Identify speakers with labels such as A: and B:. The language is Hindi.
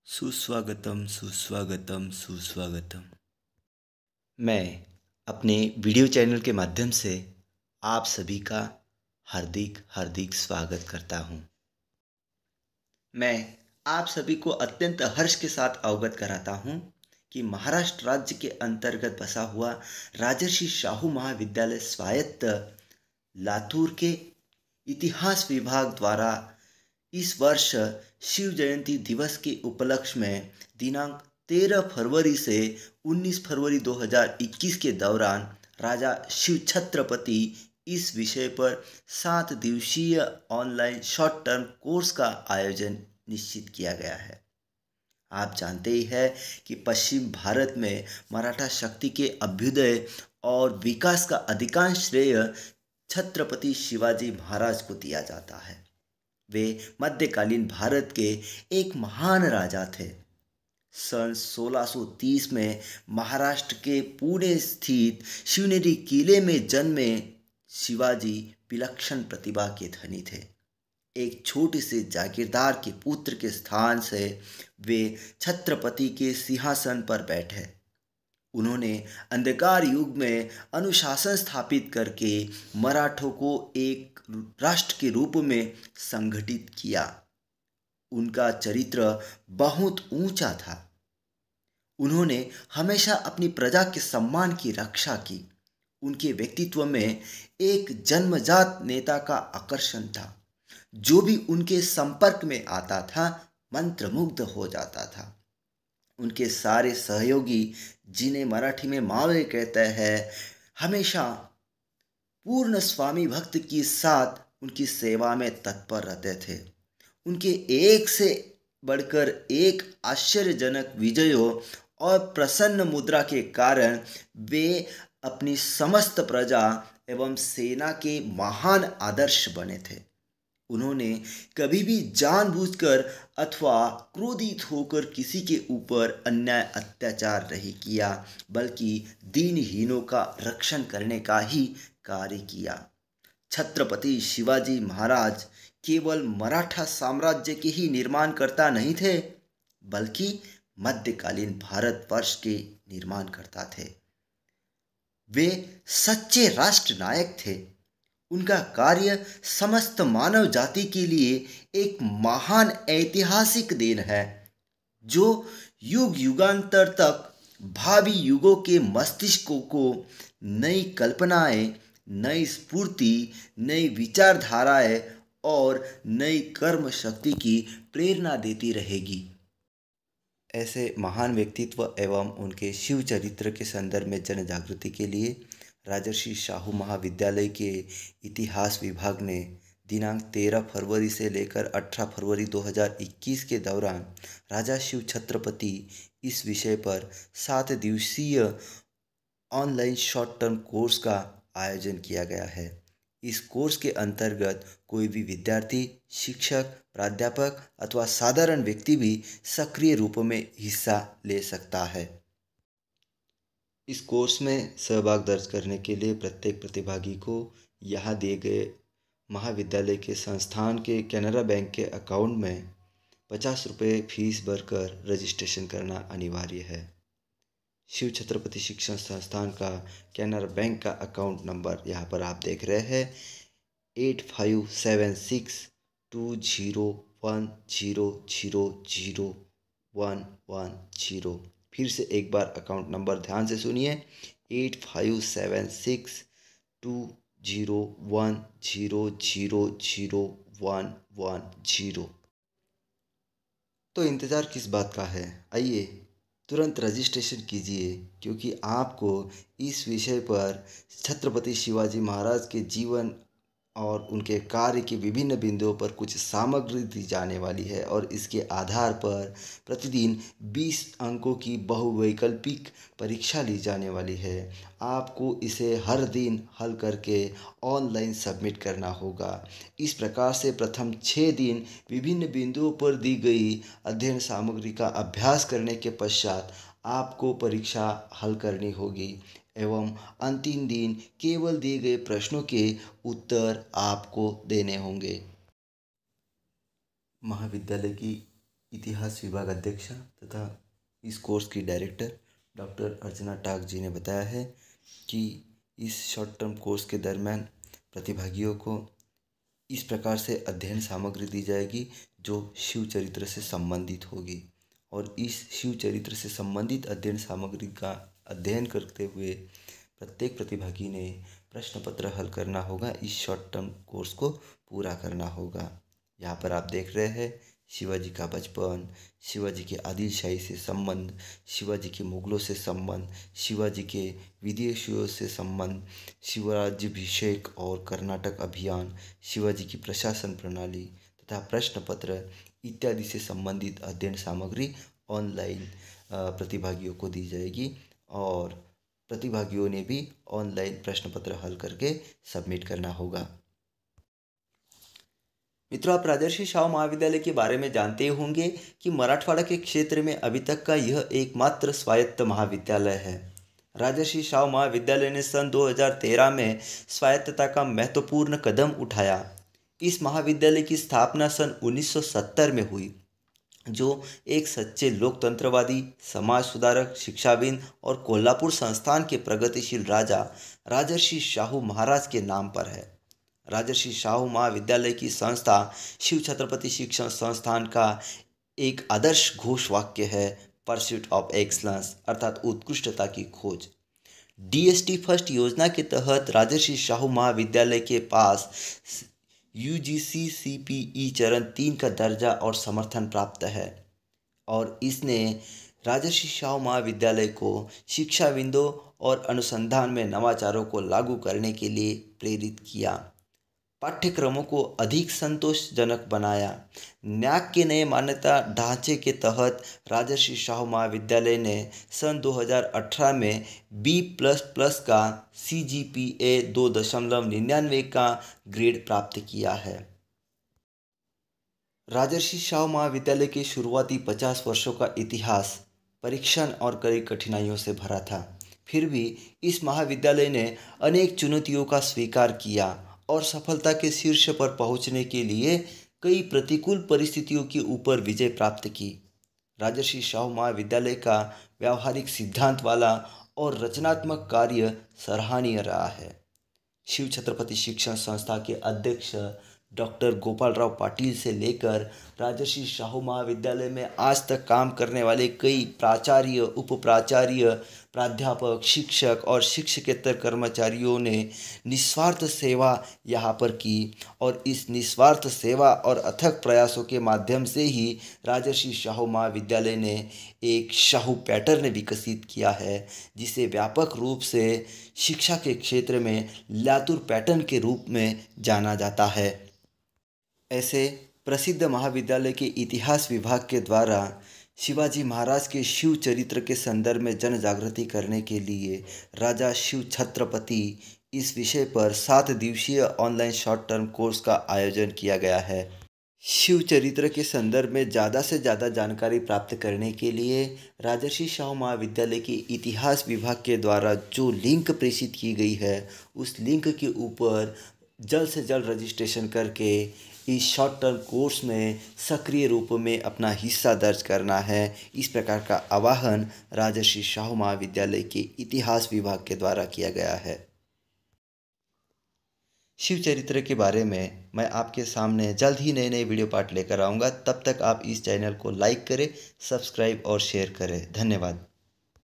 A: सुस्वागतम सुस्वागतम सुस्वागतम।
B: मैं अपने वीडियो चैनल के माध्यम से आप सभी का हार्दिक हार्दिक स्वागत करता हूं। मैं आप सभी को अत्यंत हर्ष के साथ अवगत कराता हूं कि महाराष्ट्र राज्य के अंतर्गत बसा हुआ राजर्षि शाहू महाविद्यालय स्वायत्त लातूर के इतिहास विभाग द्वारा इस वर्ष शिव जयंती दिवस के उपलक्ष्य में दिनांक 13 फरवरी से 19 फरवरी 2021 के दौरान राजा शिव छत्रपति इस विषय पर 7 दिवसीय ऑनलाइन शॉर्ट टर्म कोर्स का आयोजन निश्चित किया गया है। आप जानते ही हैं कि पश्चिम भारत में मराठा शक्ति के अभ्युदय और विकास का अधिकांश श्रेय छत्रपति शिवाजी महाराज को दिया जाता है। वे मध्यकालीन भारत के एक महान राजा थे। सन 1630 में महाराष्ट्र के पुणे स्थित शिवनेरी किले में जन्मे शिवाजी विलक्षण प्रतिभा के धनी थे। एक छोटे से जागीरदार के पुत्र के स्थान से वे छत्रपति के सिंहासन पर बैठे। उन्होंने अंधकार युग में अनुशासन स्थापित करके मराठों को एक राष्ट्र के रूप में संगठित किया। उनका चरित्र बहुत ऊंचा था। उन्होंने हमेशा अपनी प्रजा के सम्मान की रक्षा की। उनके व्यक्तित्व में एक जन्मजात नेता का आकर्षण था। जो भी उनके संपर्क में आता था मंत्रमुग्ध हो जाता था। उनके सारे सहयोगी, जिन्हें मराठी में मावळे कहते हैं, हमेशा पूर्ण स्वामी भक्त के साथ उनकी सेवा में तत्पर रहते थे। उनके एक से बढ़कर एक आश्चर्यजनक विजयों और प्रसन्न मुद्रा के कारण वे अपनी समस्त प्रजा एवं सेना के महान आदर्श बने थे। उन्होंने कभी भी जानबूझकर अथवा क्रोधित होकर किसी के ऊपर अन्याय अत्याचार नहीं किया, बल्कि दीनहीनों का रक्षण करने का ही कार्य किया। छत्रपति शिवाजी महाराज केवल मराठा साम्राज्य के ही निर्माणकर्ता नहीं थे, बल्कि मध्यकालीन भारतवर्ष के निर्माणकर्ता थे। वे सच्चे राष्ट्र नायक थे। उनका कार्य समस्त मानव जाति के लिए एक महान ऐतिहासिक देन है, जो युग युगांतर तक भावी युगों के मस्तिष्कों को नई कल्पनाएं, नई स्फूर्ति, नई विचारधाराएं और नई कर्म शक्ति की प्रेरणा देती रहेगी। ऐसे महान व्यक्तित्व एवं उनके शिव चरित्र के संदर्भ में जन जागृति के लिए राजर्षि शाहू महाविद्यालय के इतिहास विभाग ने दिनांक 13 फरवरी से लेकर 18 फरवरी 2021 के दौरान राजा शिव छत्रपति इस विषय पर 7 दिवसीय ऑनलाइन शॉर्ट टर्म कोर्स का आयोजन किया गया है। इस कोर्स के अंतर्गत कोई भी विद्यार्थी, शिक्षक, प्राध्यापक अथवा साधारण व्यक्ति भी सक्रिय रूप में हिस्सा ले सकता है। इस कोर्स में सहभाग दर्ज करने के लिए प्रत्येक प्रतिभागी को यहाँ दिए गए महाविद्यालय के संस्थान के कैनरा बैंक के अकाउंट में 50 रुपये फीस भरकर रजिस्ट्रेशन करना अनिवार्य है। शिव छत्रपति शिक्षण संस्थान का कैनरा बैंक का अकाउंट नंबर यहाँ पर आप देख रहे हैं 857620000110। फिर से एक बार अकाउंट नंबर ध्यान से सुनिए 857620000110। तो इंतज़ार किस बात का है, आइए तुरंत रजिस्ट्रेशन कीजिए, क्योंकि आपको इस विषय पर छत्रपति शिवाजी महाराज के जीवन और उनके कार्य के विभिन्न बिंदुओं पर कुछ सामग्री दी जाने वाली है और इसके आधार पर प्रतिदिन 20 अंकों की बहुवैकल्पिक परीक्षा ली जाने वाली है। आपको इसे हर दिन हल करके ऑनलाइन सबमिट करना होगा। इस प्रकार से प्रथम 6 दिन विभिन्न बिंदुओं पर दी गई अध्ययन सामग्री का अभ्यास करने के पश्चात आपको परीक्षा हल करनी होगी एवं अंतिम दिन केवल दिए गए प्रश्नों के उत्तर आपको देने होंगे। महाविद्यालय की
A: इतिहास विभाग अध्यक्ष तथा इस कोर्स की डायरेक्टर डॉक्टर अर्चना टाक जी ने बताया है कि इस शॉर्ट टर्म कोर्स के दरम्यान प्रतिभागियों को इस प्रकार से अध्ययन सामग्री दी जाएगी जो शिव चरित्र से संबंधित होगी और इस शिव चरित्र से संबंधित अध्ययन सामग्री का अध्ययन करते हुए प्रत्येक प्रतिभागी ने प्रश्न पत्र हल करना होगा। इस शॉर्ट टर्म कोर्स को पूरा करना होगा। यहाँ पर आप देख रहे हैं शिवाजी का बचपन, शिवाजी के आदिलशाही से संबंध, शिवाजी के मुगलों से संबंध, शिवाजी के विदेशियों से संबंध, शिवराज्याभिषेक और कर्नाटक अभियान, शिवाजी की प्रशासन प्रणाली तथा प्रश्न पत्र इत्यादि से संबंधित अध्ययन सामग्री ऑनलाइन प्रतिभागियों को दी जाएगी और प्रतिभागियों ने भी ऑनलाइन प्रश्न पत्र हल करके सबमिट करना होगा। मित्रों, आप राजर्षि शाहू महाविद्यालय के बारे में जानते होंगे कि मराठवाड़ा के क्षेत्र में अभी तक का यह एकमात्र स्वायत्त महाविद्यालय है। राजर्षि शाहू महाविद्यालय ने सन 2013 में स्वायत्तता का महत्वपूर्ण कदम उठाया। इस महाविद्यालय की स्थापना सन 1970 में हुई, जो एक सच्चे लोकतंत्रवादी, समाज सुधारक, शिक्षाविद और कोल्हापुर संस्थान के प्रगतिशील राजा राजर्षि शाहू महाराज के नाम पर है। राजर्षि शाहू महाविद्यालय की संस्था शिव छत्रपति शिक्षण संस्थान का एक आदर्श घोष वाक्य है, परस्यूट ऑफ एक्सलेंस, अर्थात उत्कृष्टता की खोज। DST फर्स्ट योजना के तहत राजर्षि शाहू महाविद्यालय के पास UGC CPE चरण 3 का दर्जा और समर्थन प्राप्त है और इसने राजर्षि शाहू महाविद्यालय को शिक्षाविदों और अनुसंधान में नवाचारों को लागू करने के लिए प्रेरित किया, पाठ्यक्रमों को अधिक संतोषजनक बनाया। न्याक के नए मान्यता ढांचे के तहत राजर्षि शाहू महाविद्यालय ने सन 2018 में B++ का CGPA 2.99 का ग्रेड प्राप्त किया है। राजर्षि शाहू महाविद्यालय के शुरुआती 50 वर्षों का इतिहास परीक्षण और कई कठिनाइयों से भरा था। फिर भी इस महाविद्यालय ने अनेक चुनौतियों का स्वीकार किया और सफलता के शीर्ष पर पहुंचने के लिए कई प्रतिकूल परिस्थितियों के ऊपर विजय प्राप्त की। राजर्षि शाहू महाविद्यालय का व्यावहारिक सिद्धांत वाला और रचनात्मक कार्य सराहनीय रहा है। शिव छत्रपति शिक्षण संस्था के अध्यक्ष डॉक्टर गोपाल राव पाटिल से लेकर राजर्षि शाहू महाविद्यालय में आज तक काम करने वाले कई प्राचार्य, उप प्राचार्य, प्राध्यापक, शिक्षक और शिक्षकेतर कर्मचारियों ने निस्वार्थ सेवा यहाँ पर की और इस निस्वार्थ सेवा और अथक प्रयासों के माध्यम से ही राजर्षि शाहू महाविद्यालय ने एक शाहू पैटर्न विकसित किया है, जिसे व्यापक रूप से शिक्षा के क्षेत्र में लातूर पैटर्न के रूप में जाना जाता है। ऐसे प्रसिद्ध महाविद्यालय के इतिहास विभाग के द्वारा शिवाजी महाराज के शिव चरित्र के संदर्भ में जन जागृति करने के लिए राजा शिव छत्रपति इस विषय पर 7 दिवसीय ऑनलाइन शॉर्ट टर्म कोर्स का आयोजन किया गया है। शिव चरित्र के संदर्भ में ज़्यादा से ज़्यादा जानकारी प्राप्त करने के लिए राजर्षि शाहू महाविद्यालय के इतिहास विभाग के द्वारा जो लिंक प्रेषित की गई है, उस लिंक के ऊपर जल्द से जल्द रजिस्ट्रेशन करके इस शॉर्ट टर्म कोर्स में सक्रिय रूप में अपना हिस्सा दर्ज करना है। इस प्रकार का आह्वान राजर्षि शाहू महाविद्यालय के इतिहास विभाग के द्वारा किया गया है। शिव चरित्र के बारे में मैं आपके सामने जल्द ही नए वीडियो पार्ट लेकर आऊँगा। तब तक आप इस चैनल को लाइक करें, सब्सक्राइब और शेयर करें। धन्यवाद।